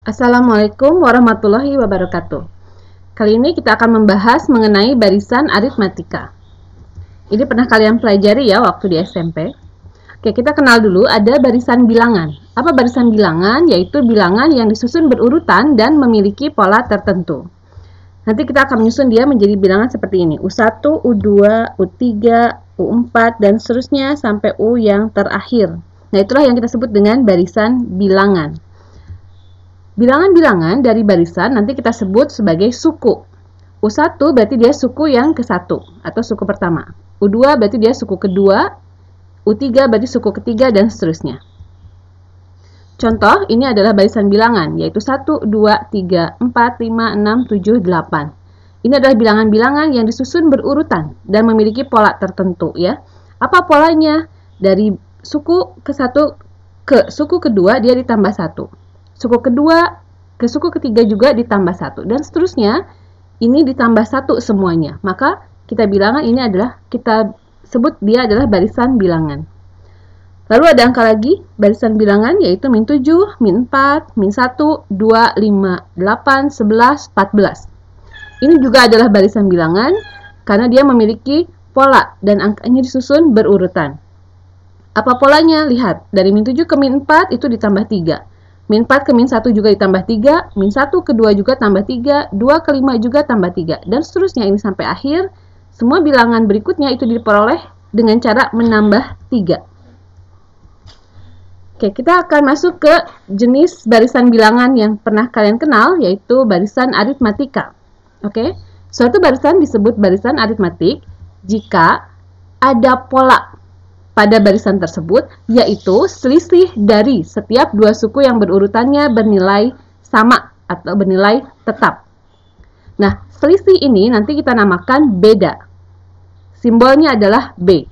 Assalamualaikum warahmatullahi wabarakatuh. Kali ini kita akan membahas mengenai barisan aritmatika. Ini pernah kalian pelajari ya waktu di SMP. Oke, kita kenal dulu ada barisan bilangan. Apa barisan bilangan? Yaitu bilangan yang disusun berurutan dan memiliki pola tertentu. Nanti kita akan menyusun dia menjadi bilangan seperti ini. U1, U2, U3, U4, dan seterusnya sampai U yang terakhir. Nah, itulah yang kita sebut dengan barisan bilangan. Bilangan-bilangan dari barisan nanti kita sebut sebagai suku. U1 berarti dia suku yang ke-1 atau suku pertama. U2 berarti dia suku kedua. U3 berarti suku ketiga dan seterusnya. Contoh, ini adalah barisan bilangan, yaitu 1, 2, 3, 4, 5, 6, 7, 8. Ini adalah bilangan-bilangan yang disusun berurutan dan memiliki pola tertentu ya. Apa polanya? Dari suku ke-1 ke suku kedua dia ditambah 1. Suku kedua ke suku ketiga juga ditambah 1 dan seterusnya. Ini ditambah 1 semuanya. Maka kita bilangan ini adalah kita sebut dia adalah barisan bilangan. Lalu ada angka lagi barisan bilangan yaitu min 7, min 4, min 1, 2, 5, 8, 11, 14. Ini juga adalah barisan bilangan karena dia memiliki pola dan angkanya disusun berurutan. Apa polanya? Lihat, dari min 7 ke min 4 itu ditambah 3. Min 4 ke min 1 juga ditambah 3, min 1 ke 2 juga tambah 3, 2 ke 5 juga tambah 3, dan seterusnya ini sampai akhir. Semua bilangan berikutnya itu diperoleh dengan cara menambah 3. Oke, kita akan masuk ke jenis barisan bilangan yang pernah kalian kenal, yaitu barisan aritmatika. Oke, suatu barisan disebut barisan aritmatik jika ada pola pada barisan tersebut, yaitu selisih dari setiap dua suku yang berurutannya bernilai sama atau bernilai tetap. Nah, selisih ini nanti kita namakan beda. Simbolnya adalah B.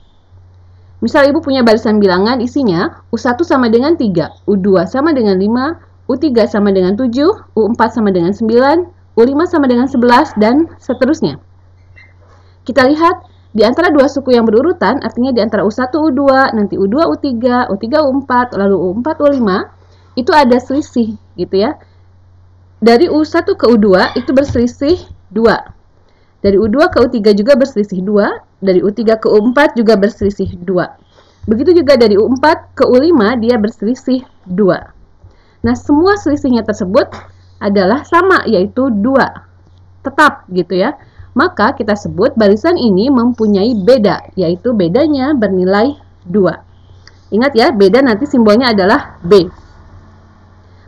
Misal ibu punya barisan bilangan isinya U1 sama dengan 3, U2 sama dengan 5, U3 sama dengan 7, U4 sama dengan 9, U5 sama dengan 11, dan seterusnya. Kita lihat di antara dua suku yang berurutan, artinya di antara U1, U2, nanti U2, U3, U3, U4, lalu U4, U5, itu ada selisih gitu ya. Dari U1 ke U2 itu berselisih 2. Dari U2 ke U3 juga berselisih 2. Dari U3 ke U4 juga berselisih 2. Begitu juga dari U4 ke U5 dia berselisih 2. Nah, semua selisihnya tersebut adalah sama, yaitu 2. Tetap gitu ya. Maka kita sebut barisan ini mempunyai beda, yaitu bedanya bernilai 2. Ingat ya, beda nanti simbolnya adalah B.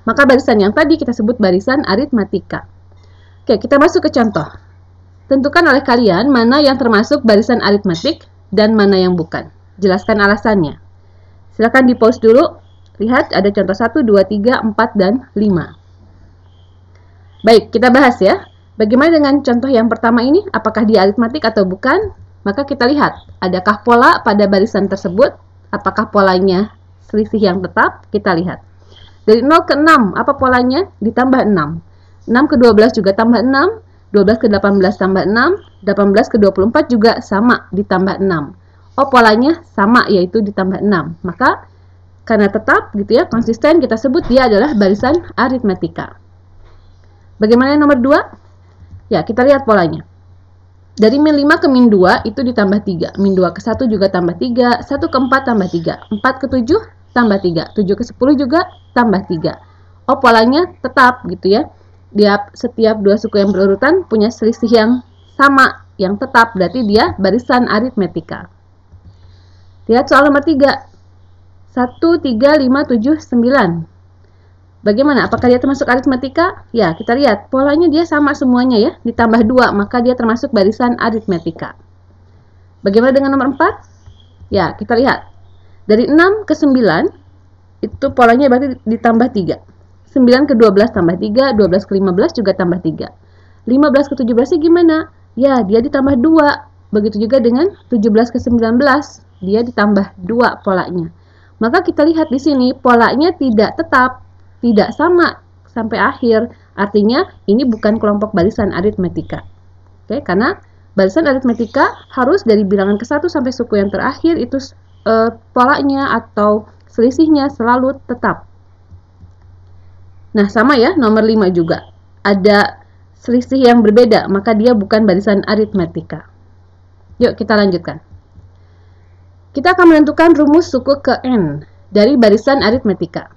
Maka barisan yang tadi kita sebut barisan aritmatika. Oke, kita masuk ke contoh. Tentukan oleh kalian mana yang termasuk barisan aritmatik dan mana yang bukan. Jelaskan alasannya. Silakan di-pause dulu. Lihat, ada contoh 1, 2, 3, 4, dan 5. Baik, kita bahas ya. Bagaimana dengan contoh yang pertama ini? Apakah dia aritmatik atau bukan? Maka kita lihat, adakah pola pada barisan tersebut? Apakah polanya selisih yang tetap? Kita lihat. Dari 0 ke 6, apa polanya? Ditambah 6. 6 ke 12 juga tambah 6. 12 ke 18 tambah 6. 18 ke 24 juga sama, ditambah 6. Oh, polanya sama, yaitu ditambah 6. Maka, karena tetap gitu ya, konsisten, kita sebut dia adalah barisan aritmatika. Bagaimana yang nomor 2? Ya, kita lihat polanya. Dari min 5 ke min 2 itu ditambah 3. Min 2 ke 1 juga tambah 3. 1 ke 4 tambah 3. 4 ke 7 tambah 3. 7 ke 10 juga tambah 3. Oh, polanya tetap gitu ya. Setiap dua suku yang berurutan punya selisih yang sama, yang tetap. Berarti dia barisan aritmatika. Lihat soal nomor 3. 1, 3, 5, 7, 9. Bagaimana? Apakah dia termasuk aritmatika? Ya, kita lihat. Polanya dia sama semuanya ya. Ditambah 2, maka dia termasuk barisan aritmatika. Bagaimana dengan nomor 4? Ya, kita lihat. Dari 6 ke 9, itu polanya berarti ditambah 3. 9 ke 12 tambah 3, 12 ke 15 juga tambah 3. 15 ke 17 gimana? Ya, dia ditambah 2. Begitu juga dengan 17 ke 19. Dia ditambah 2 polanya. Maka kita lihat di sini polanya tidak tetap. Tidak sama sampai akhir. Artinya ini bukan kelompok barisan aritmatika. Oke, karena barisan aritmatika harus dari bilangan ke-1 sampai suku yang terakhir itu polanya atau selisihnya selalu tetap. Nah, sama ya, nomor 5 juga. Ada selisih yang berbeda, maka dia bukan barisan aritmatika. Yuk, kita lanjutkan. Kita akan menentukan rumus suku ke N dari barisan aritmatika.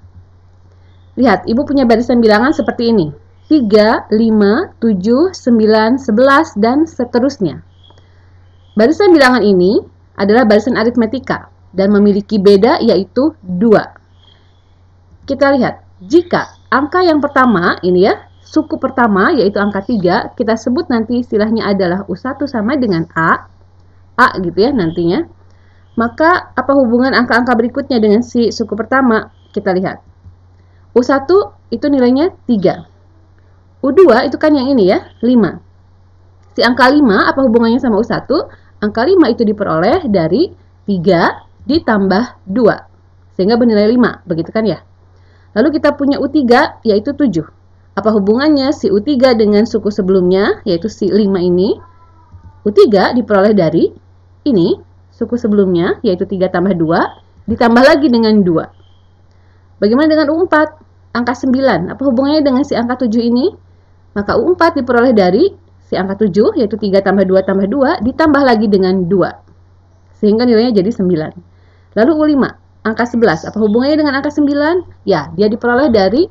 Lihat, Ibu punya barisan bilangan seperti ini. 3, 5, 7, 9, 11, dan seterusnya. Barisan bilangan ini adalah barisan aritmatika dan memiliki beda yaitu 2. Kita lihat, jika angka yang pertama, ini ya, suku pertama yaitu angka 3, kita sebut nanti istilahnya adalah U1 sama dengan A gitu ya nantinya. Maka apa hubungan angka-angka berikutnya dengan si suku pertama? Kita lihat. U1 itu nilainya 3. U2 itu kan yang ini ya, 5. Si angka 5 apa hubungannya sama U1? Angka 5 itu diperoleh dari 3 ditambah 2. Sehingga bernilai 5, begitu kan ya? Lalu kita punya U3 yaitu 7. Apa hubungannya si U3 dengan suku sebelumnya yaitu si 5 ini? U3 diperoleh dari ini, suku sebelumnya yaitu 3 tambah 2 ditambah lagi dengan 2. Bagaimana dengan U4? Angka 9. Apa hubungannya dengan si angka 7 ini? Maka U4 diperoleh dari si angka 7 yaitu 3 tambah 2 tambah 2 ditambah lagi dengan 2. Sehingga nilainya jadi 9. Lalu U5. Angka 11, apa hubungannya dengan angka 9? Ya, dia diperoleh dari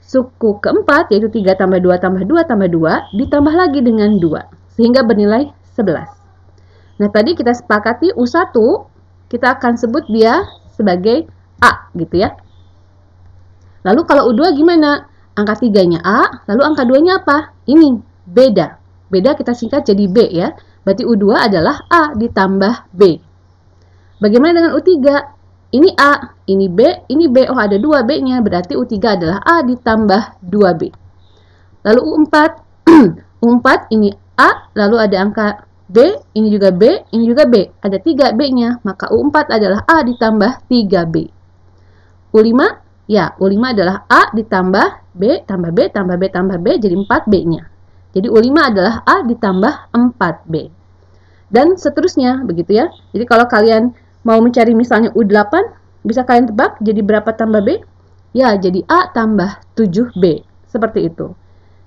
suku keempat, yaitu 3 tambah 2 tambah 2 tambah 2, ditambah lagi dengan 2, sehingga bernilai 11. Nah, tadi kita sepakati U1, kita akan sebut dia sebagai A, gitu ya. Lalu kalau U2 gimana? Angka 3-nya A, lalu angka 2-nya apa? Ini, beda. Beda kita singkat jadi B ya. Berarti U2 adalah A ditambah B. Bagaimana dengan U3? Ini A, ini B, ini B. Oh, ada 2 B-nya. Berarti U3 adalah A ditambah 2B. Lalu U4. U4 ini A, lalu ada angka B, ini juga B, ini juga B. Ada 3 B-nya. Maka U4 adalah A ditambah 3B. U5, ya, U5 adalah A ditambah B, tambah B, tambah B, tambah B. Jadi 4B-nya. Jadi U5 adalah A ditambah 4B. Dan seterusnya, begitu ya. Jadi kalau kalian mau mencari misalnya U8, bisa kalian tebak jadi berapa tambah B? Ya, jadi A tambah 7B. Seperti itu.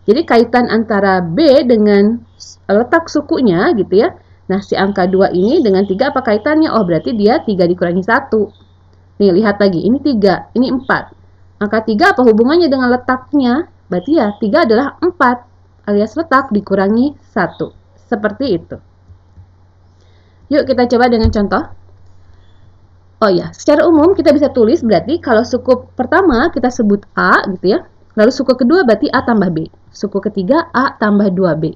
Jadi kaitan antara B dengan letak sukunya gitu ya. Nah, si angka 2 ini dengan 3 apa kaitannya? Oh, berarti dia 3 dikurangi 1. Nih, lihat lagi. Ini 3, ini 4. Angka 3 apa hubungannya dengan letaknya? Berarti ya, 3 adalah 4 alias letak dikurangi 1. Seperti itu. Yuk kita coba dengan contoh. Oh ya, secara umum kita bisa tulis berarti kalau suku pertama kita sebut A gitu ya. Lalu suku kedua berarti A tambah B. Suku ketiga A tambah 2B.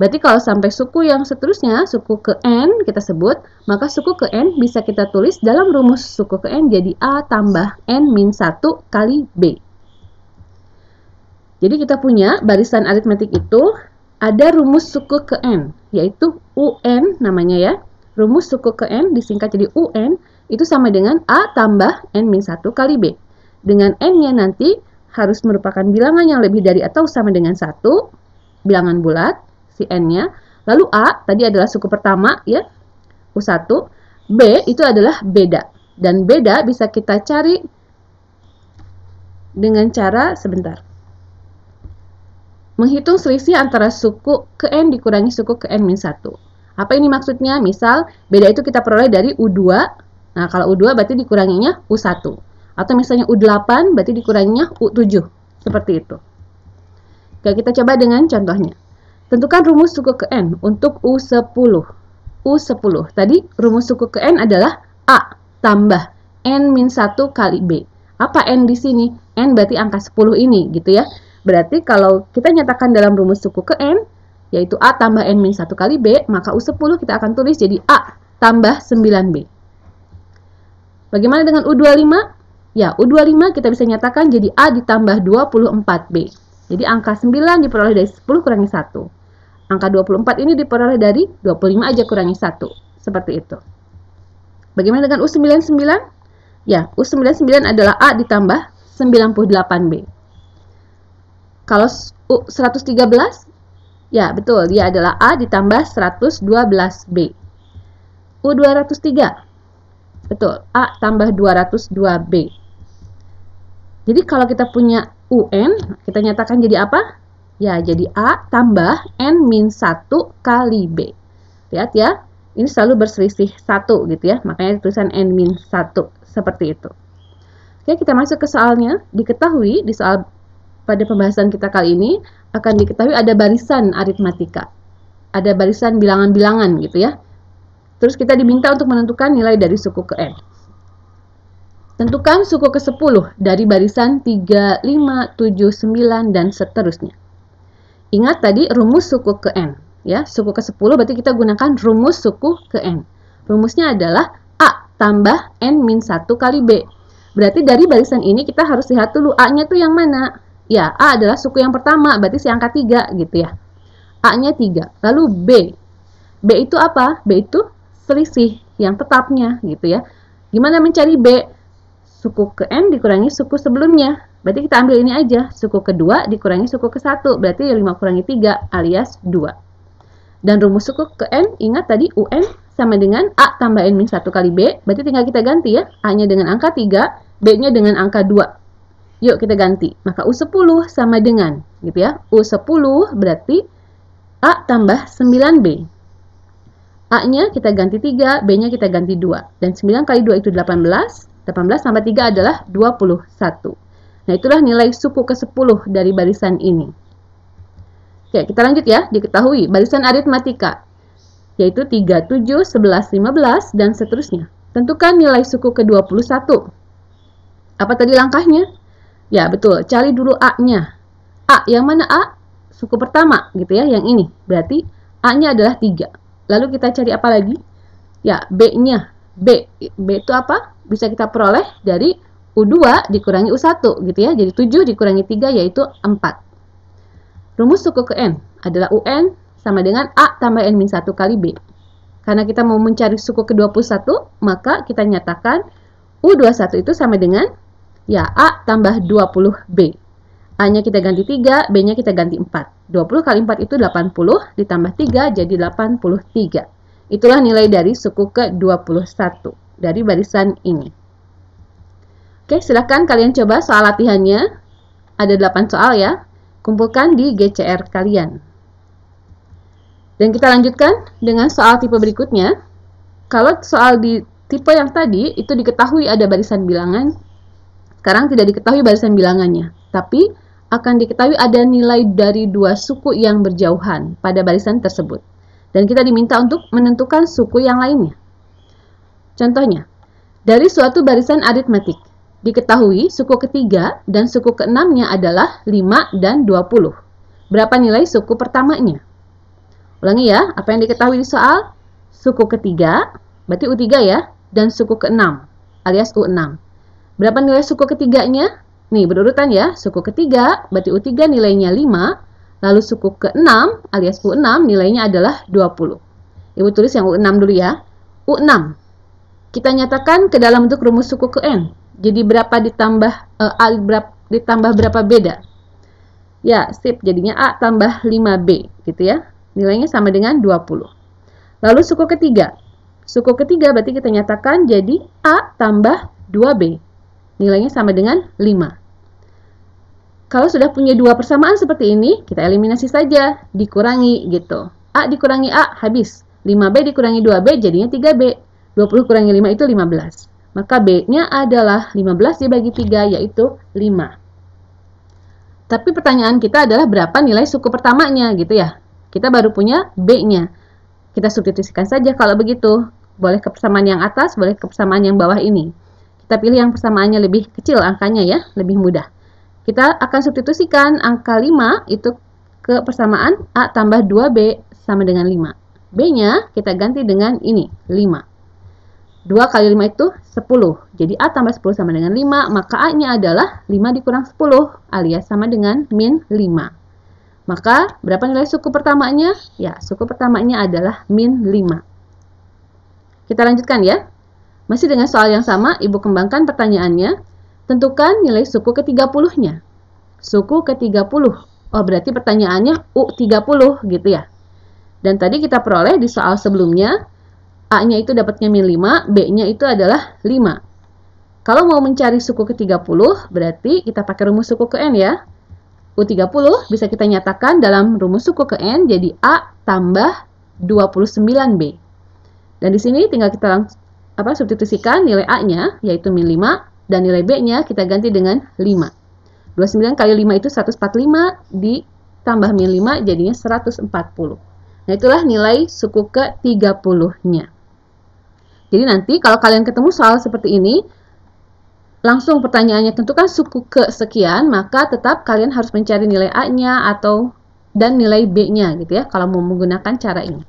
Berarti kalau sampai suku yang seterusnya, suku ke N kita sebut, maka suku ke N bisa kita tulis dalam rumus suku ke N jadi A tambah N-1 kali B. Jadi kita punya barisan aritmetik itu ada rumus suku ke N, yaitu UN namanya ya. Rumus suku ke N disingkat jadi UN. Itu sama dengan A tambah N-1 kali B. Dengan N-nya nanti harus merupakan bilangan yang lebih dari atau sama dengan 1. Bilangan bulat, si N-nya. Lalu A, tadi adalah suku pertama ya, U1. B, itu adalah beda. Dan beda bisa kita cari dengan cara, sebentar. Menghitung selisih antara suku ke N dikurangi suku ke N-1. Apa ini maksudnya? Misal, beda itu kita peroleh dari U2. Nah, kalau U2 berarti dikuranginya U1. Atau misalnya U8 berarti dikuranginya U7. Seperti itu. Oke, kita coba dengan contohnya. Tentukan rumus suku ke N untuk U10. U10. Tadi rumus suku ke N adalah A tambah N-1 kali B. Apa N di sini? N berarti angka 10 ini gitu ya. Berarti kalau kita nyatakan dalam rumus suku ke N, yaitu A tambah N-1 kali B, maka U10 kita akan tulis jadi A tambah 9B. Bagaimana dengan U25? Ya, U25 kita bisa nyatakan jadi A ditambah 24B. Jadi angka 9 diperoleh dari 10 kurangi 1. Angka 24 ini diperoleh dari 25 aja kurangi 1. Seperti itu. Bagaimana dengan U99? Ya, U99 adalah A ditambah 98B. Kalau U113? Ya, betul. Dia adalah A ditambah 112B. U203? Betul, A tambah 202B. Jadi kalau kita punya UN, kita nyatakan jadi apa? Ya, jadi A tambah N-1 kali B. Lihat ya, ini selalu berselisih 1 gitu ya, makanya tulisan N-1, seperti itu. Oke, kita masuk ke soalnya. Diketahui, di soal pada pembahasan kita kali ini, akan diketahui ada barisan aritmatika. Ada barisan bilangan-bilangan gitu ya. Terus kita diminta untuk menentukan nilai dari suku ke N. Tentukan suku ke-10 dari barisan 3, 5, 7, 9, dan seterusnya. Ingat tadi rumus suku ke N. Ya, suku ke-10 berarti kita gunakan rumus suku ke N. Rumusnya adalah A tambah N-1 kali B. Berarti dari barisan ini kita harus lihat dulu A-nya tuh yang mana. Ya, A adalah suku yang pertama, berarti si angka 3 gitu ya. A-nya 3. Lalu B. B itu apa? B itu selisih yang tetapnya gitu ya. Gimana mencari B? Suku ke N dikurangi suku sebelumnya. Berarti kita ambil ini aja. Suku kedua dikurangi suku ke-1. Berarti 5 kurangi 3 alias 2. Dan rumus suku ke N, ingat tadi UN sama dengan A tambah N-1 kali B. Berarti tinggal kita ganti ya. A-nya dengan angka 3, B-nya dengan angka 2. Yuk kita ganti. Maka U10 sama dengan gitu ya. U10 berarti A tambah 9B. A-nya kita ganti 3, B-nya kita ganti 2. Dan 9 kali 2 itu 18. 18 tambah 3 adalah 21. Nah, itulah nilai suku ke-10 dari barisan ini. Oke, kita lanjut ya. Diketahui barisan aritmatika, yaitu 3, 7, 11, 15, dan seterusnya. Tentukan nilai suku ke-21. Apa tadi langkahnya? Ya, betul. Cari dulu A-nya. A, yang mana A? Suku pertama, gitu ya, yang ini. Berarti A-nya adalah 3. Lalu kita cari apa lagi? Ya, B-nya. B itu apa? Bisa kita peroleh dari U2 dikurangi U1 gitu ya. Jadi 7 dikurangi 3 yaitu 4. Rumus suku ke N adalah UN sama dengan A tambah N-1 kali B. Karena kita mau mencari suku ke-21, maka kita nyatakan U21 itu sama dengan ya A tambah 20B. A-nya kita ganti 3, B-nya kita ganti 4. 20 kali 4 itu 80, ditambah 3 jadi 83. Itulah nilai dari suku ke-21 dari barisan ini. Oke, silakan kalian coba soal latihannya. Ada 8 soal ya. Kumpulkan di GCR kalian. Dan kita lanjutkan dengan soal tipe berikutnya. Kalau soal di tipe yang tadi, itu diketahui ada barisan bilangan. Sekarang tidak diketahui barisan bilangannya. Tapi akan diketahui ada nilai dari dua suku yang berjauhan pada barisan tersebut. Dan kita diminta untuk menentukan suku yang lainnya. Contohnya, dari suatu barisan aritmatik, diketahui suku ketiga dan suku keenamnya adalah 5 dan 20. Berapa nilai suku pertamanya? Ulangi ya, apa yang diketahui di soal? Suku ketiga, berarti U3 ya, dan suku keenam, alias U6. Berapa nilai suku ketiganya? Nih, berurutan ya, suku ketiga, berarti U3 nilainya 5, lalu suku ke-6 alias U6 nilainya adalah 20. Ibu tulis yang U6 dulu ya. U6. Kita nyatakan ke dalam bentuk rumus suku ke N. Jadi berapa ditambah berapa beda? Ya, sip. Jadinya A tambah 5B gitu ya. Nilainya sama dengan 20. Lalu suku ketiga. Suku ketiga berarti kita nyatakan jadi A tambah 2B. Nilainya sama dengan 5. Kalau sudah punya dua persamaan seperti ini, kita eliminasi saja, dikurangi gitu. A dikurangi A, habis. 5B dikurangi 2B, jadinya 3B. 20 kurangi 5 itu 15. Maka B-nya adalah 15 dibagi 3, yaitu 5. Tapi pertanyaan kita adalah berapa nilai suku pertamanya, gitu ya. Kita baru punya B-nya. Kita substitusikan saja kalau begitu. Boleh ke persamaan yang atas, boleh ke persamaan yang bawah ini. Kita pilih yang persamaannya lebih kecil angkanya ya, lebih mudah. Kita akan substitusikan angka 5 itu ke persamaan A tambah 2B sama dengan 5. B-nya kita ganti dengan ini, 5. 2 kali 5 itu 10. Jadi A tambah 10 sama dengan 5, maka A-nya adalah 5 dikurang 10, alias sama dengan min 5. Maka berapa nilai suku pertamanya? Ya, suku pertamanya adalah min 5. Kita lanjutkan ya. Masih dengan soal yang sama, Ibu kembangkan pertanyaannya. Tentukan nilai suku ke-30-nya. Suku ke-30. Oh, berarti pertanyaannya U30 gitu ya. Dan tadi kita peroleh di soal sebelumnya, A-nya itu dapatnya min 5, B-nya itu adalah 5. Kalau mau mencari suku ke-30, berarti kita pakai rumus suku ke N ya. U30 bisa kita nyatakan dalam rumus suku ke N jadi A tambah 29B. Dan di sini tinggal kita substitusikan nilai A-nya, yaitu min 5, dan nilai B-nya kita ganti dengan 5. 29 kali 5 itu 145, ditambah min 5 jadinya 140. Nah, itulah nilai suku ke-30-nya. Jadi nanti kalau kalian ketemu soal seperti ini, langsung pertanyaannya tentukan suku ke sekian, maka tetap kalian harus mencari nilai A-nya dan nilai B-nya gitu ya, kalau mau menggunakan cara ini.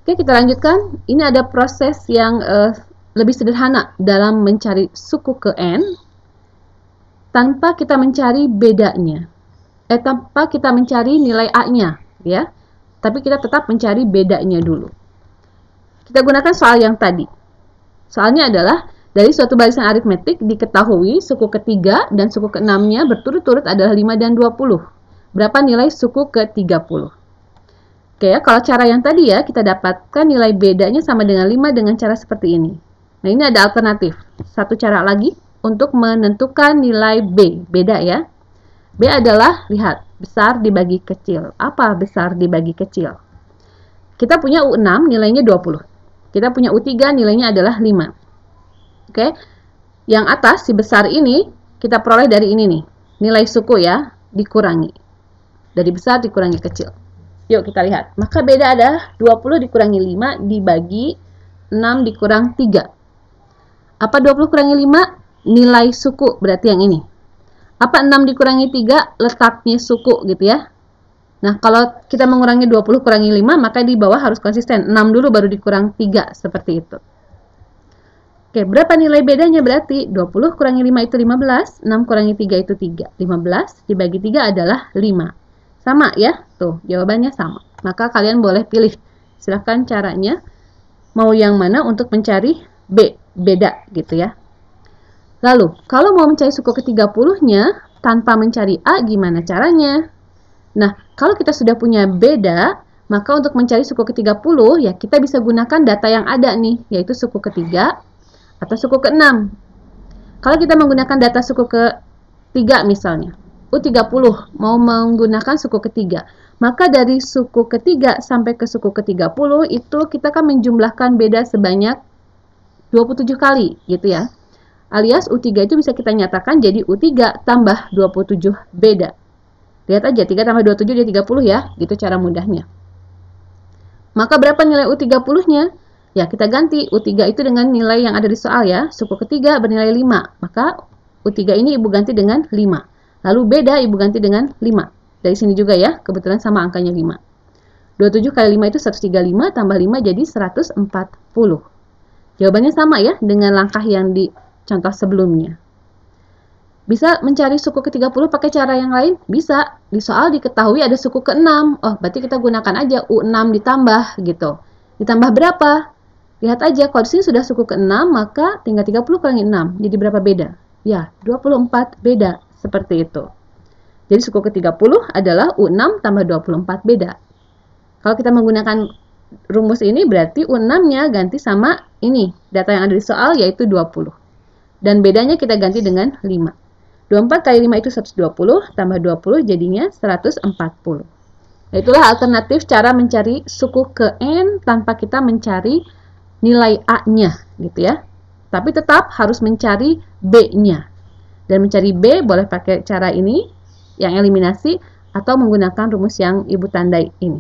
Oke, kita lanjutkan. Ini ada proses yang lebih sederhana dalam mencari suku ke N tanpa kita mencari bedanya. Tanpa kita mencari nilai A-nya ya. Tapi kita tetap mencari bedanya dulu. Kita gunakan soal yang tadi. Soalnya adalah dari suatu barisan aritmetik diketahui suku ketiga dan suku ke-6-nya berturut-turut adalah 5 dan 20. Berapa nilai suku ke-30? Oke ya, kalau cara yang tadi ya, kita dapatkan nilai bedanya sama dengan 5 dengan cara seperti ini. Nah, ini ada alternatif. Satu cara lagi untuk menentukan nilai B. Beda ya. B adalah, lihat, besar dibagi kecil. Apa besar dibagi kecil? Kita punya U6 nilainya 20. Kita punya U3 nilainya adalah 5. Oke, yang atas si besar ini kita peroleh dari ini nih, nilai suku ya, dikurangi. Dari besar dikurangi kecil. Yuk kita lihat. Maka beda adalah 20 dikurangi 5 dibagi 6 dikurang 3. Apa 20 kurangi 5? Nilai suku, berarti yang ini. Apa 6 dikurangi 3? Letaknya suku gitu ya. Nah, kalau kita mengurangi 20 kurangi 5, maka di bawah harus konsisten. 6 dulu baru dikurang 3, seperti itu. Oke, berapa nilai bedanya berarti? 20 kurangi 5 itu 15, 6 kurangi 3 itu 3. 15 dibagi 3 adalah 5. Sama ya? Tuh, jawabannya sama. Maka kalian boleh pilih. Silahkan caranya. Mau yang mana untuk mencari B. Beda gitu ya. Lalu, kalau mau mencari suku ke-30-nya tanpa mencari A, gimana caranya? Nah, kalau kita sudah punya beda, maka untuk mencari suku ke-30, ya kita bisa gunakan data yang ada nih, yaitu suku ke-3 atau suku ke-6. Kalau kita menggunakan data suku ke-3 misalnya, U30 mau menggunakan suku ke-3, maka dari suku ke-3 sampai ke suku ke-30 itu kita akan menjumlahkan beda sebanyak 27 kali gitu ya. Alias U3 itu bisa kita nyatakan jadi U3 tambah 27 beda. Lihat aja, 3 tambah 27 jadi 30 ya, gitu cara mudahnya. Maka berapa nilai U30-nya? Ya, kita ganti U3 itu dengan nilai yang ada di soal ya. Suku ketiga bernilai 5. Maka U3 ini ibu ganti dengan 5. Lalu beda ibu ganti dengan 5. Dari sini juga ya, kebetulan sama angkanya 5. 27 kali 5 itu 135, tambah 5 jadi 140. Jawabannya sama ya, dengan langkah yang di contoh sebelumnya. Bisa mencari suku ke-30 pakai cara yang lain? Bisa. Di soal diketahui ada suku ke-6. Oh, berarti kita gunakan aja U6 ditambah gitu. Ditambah berapa? Lihat aja, kalau di sini sudah suku ke-6, maka tinggal 30 kurangi 6. Jadi berapa beda? Ya, 24 beda. Seperti itu. Jadi suku ke-30 adalah U6 tambah 24 beda. Kalau kita menggunakan rumus ini, berarti U6-nya ganti sama ini. Data yang ada di soal yaitu 20. Dan bedanya kita ganti dengan 5. 24 kali 5 itu 120, tambah 20 jadinya 140. Itulah alternatif cara mencari suku ke N tanpa kita mencari nilai A-nya gitu ya. Tapi tetap harus mencari B-nya. Dan mencari B boleh pakai cara ini, yang eliminasi, atau menggunakan rumus yang ibu tandai ini.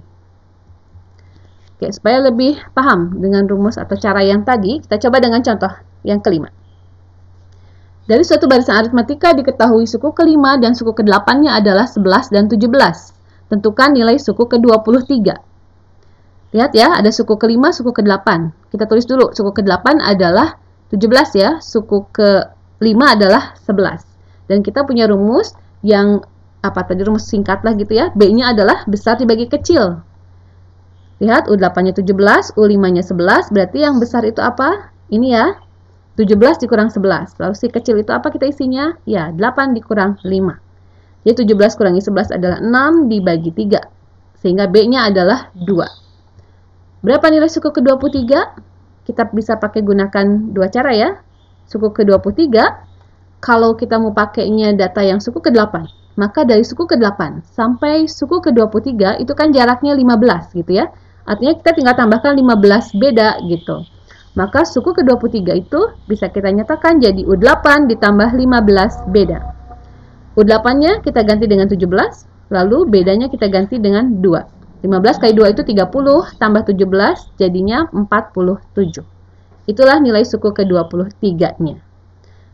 Oke, supaya lebih paham dengan rumus atau cara yang tadi, kita coba dengan contoh yang kelima. Dari suatu barisan aritmatika diketahui suku ke-5 dan suku ke-8-nya adalah 11 dan 17. Tentukan nilai suku ke-23. Lihat ya, ada suku ke-5, suku ke-8. Kita tulis dulu, suku ke-8 adalah 17 ya, suku ke-5 adalah 11. Dan kita punya rumus yang, rumus singkat lah gitu ya, B-nya adalah besar dibagi kecil. Lihat, U8-nya 17, U5-nya 11, berarti yang besar itu apa? Ini ya, 17 dikurang 11. Lalu si kecil itu apa kita isinya? Ya, 8 dikurang 5. Jadi 17 kurangi 11 adalah 6 dibagi 3. Sehingga B-nya adalah 2. Berapa nilai suku ke-23? Kita bisa pakai gunakan dua cara ya. suku ke-23, kalau kita mau pakainya data yang suku ke-8, maka dari suku ke-8 sampai suku ke-23 itu kan jaraknya 15 gitu ya. Artinya kita tinggal tambahkan 15 beda gitu. Maka suku ke-23 itu bisa kita nyatakan jadi U8 ditambah 15 beda. U8-nya kita ganti dengan 17, lalu bedanya kita ganti dengan 2. 15 kali 2 itu 30, tambah 17 jadinya 47. Itulah nilai suku ke-23-nya.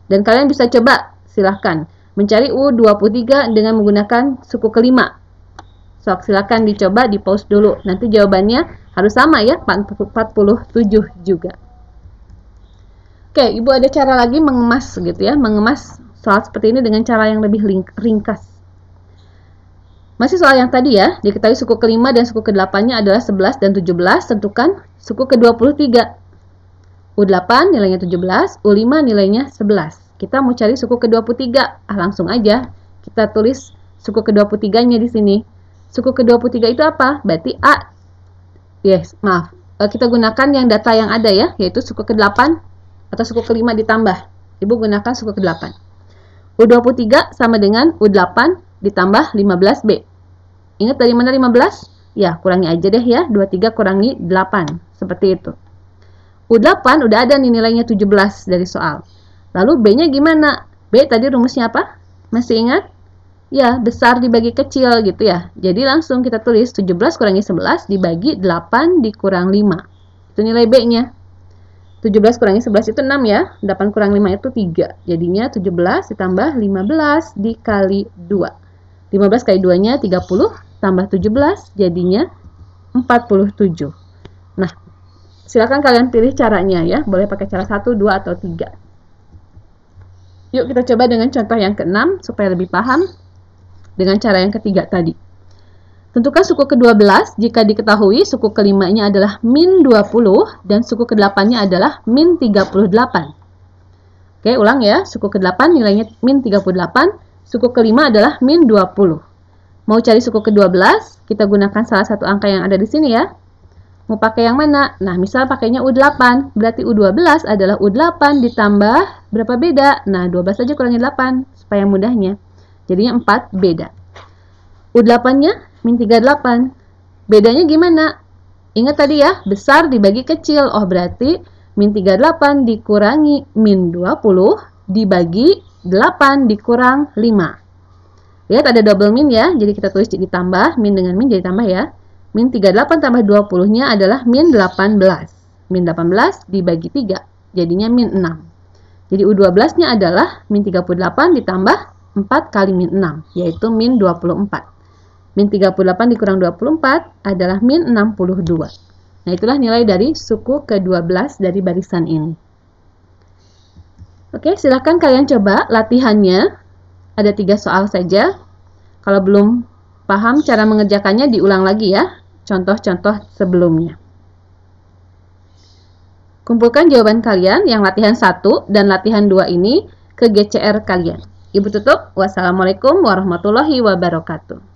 Dan kalian bisa coba, silahkan, mencari U23 dengan menggunakan suku ke-5. Silahkan dicoba, di pause dulu. Nanti jawabannya harus sama ya, 47 juga. Oke, Ibu ada cara lagi mengemas gitu ya, mengemas soal seperti ini dengan cara yang lebih ringkas. Masih soal yang tadi ya, diketahui suku ke-5 dan suku ke-8-nya adalah 11 dan 17, tentukan suku ke-23. U8 nilainya 17, U5 nilainya 11. Kita mau cari suku ke-23. Langsung aja kita tulis suku ke-23-nya di sini. Suku ke-23 itu apa? Berarti A. Kita gunakan yang data yang ada ya, yaitu suku ke-8 atau suku ke-5 ditambah. Ibu gunakan suku ke-8. U23 sama dengan U8 ditambah 15B. Ingat dari mana 15? Ya, kurangi aja deh ya. 23 kurangi 8. Seperti itu. U8 udah ada nih nilainya 17 dari soal. Lalu B-nya gimana? B tadi rumusnya apa? Masih ingat? Ya, besar dibagi kecil gitu ya. Jadi langsung kita tulis 17 kurangi 11 dibagi 8 dikurang 5. Itu nilai B-nya. 17 kurangi 11 itu 6 ya. 8 kurang 5 itu 3. Jadinya 17 ditambah 15 dikali 2. 15 kali 2-nya 30 tambah 17 jadinya 47. Nah, silakan kalian pilih caranya ya. Boleh pakai cara 1, 2, atau 3. Yuk kita coba dengan contoh yang ke-6 supaya lebih paham dengan cara yang ketiga tadi. Tentukan suku ke-12 jika diketahui suku ke-5-nya adalah min 20 dan suku ke-8-nya adalah min 38. Oke, ulang ya. Suku ke-8 nilainya min 38, suku ke-5 adalah min 20. Mau cari suku ke-12, kita gunakan salah satu angka yang ada di sini ya. Mau pakai yang mana? Nah, misal pakainya U8, berarti U12 adalah U8 ditambah berapa beda? Nah, 12 saja kurangi 8, supaya mudahnya. Jadinya 4 beda. U8-nya min 38. Bedanya gimana? Ingat tadi ya, besar dibagi kecil. Oh, berarti min 38 dikurangi min 20 dibagi 8 dikurang 5. Lihat ada double min ya, jadi kita tulis ditambah, min dengan min jadi tambah ya. Min 38 tambah 20-nya adalah min 18. Min 18 dibagi 3, jadinya min 6. Jadi U12-nya adalah min 38 ditambah 4 kali min 6, yaitu min 24. Min 38 dikurang 24 adalah min 62. Nah, itulah nilai dari suku ke-12 dari barisan ini. Oke, silakan kalian coba latihannya. Ada 3 soal saja. Kalau belum paham cara mengerjakannya, diulang lagi ya. Contoh-contoh sebelumnya. Kumpulkan jawaban kalian yang latihan 1 dan latihan 2 ini ke GCR kalian. Ibu tutup. Wassalamualaikum warahmatullahi wabarakatuh.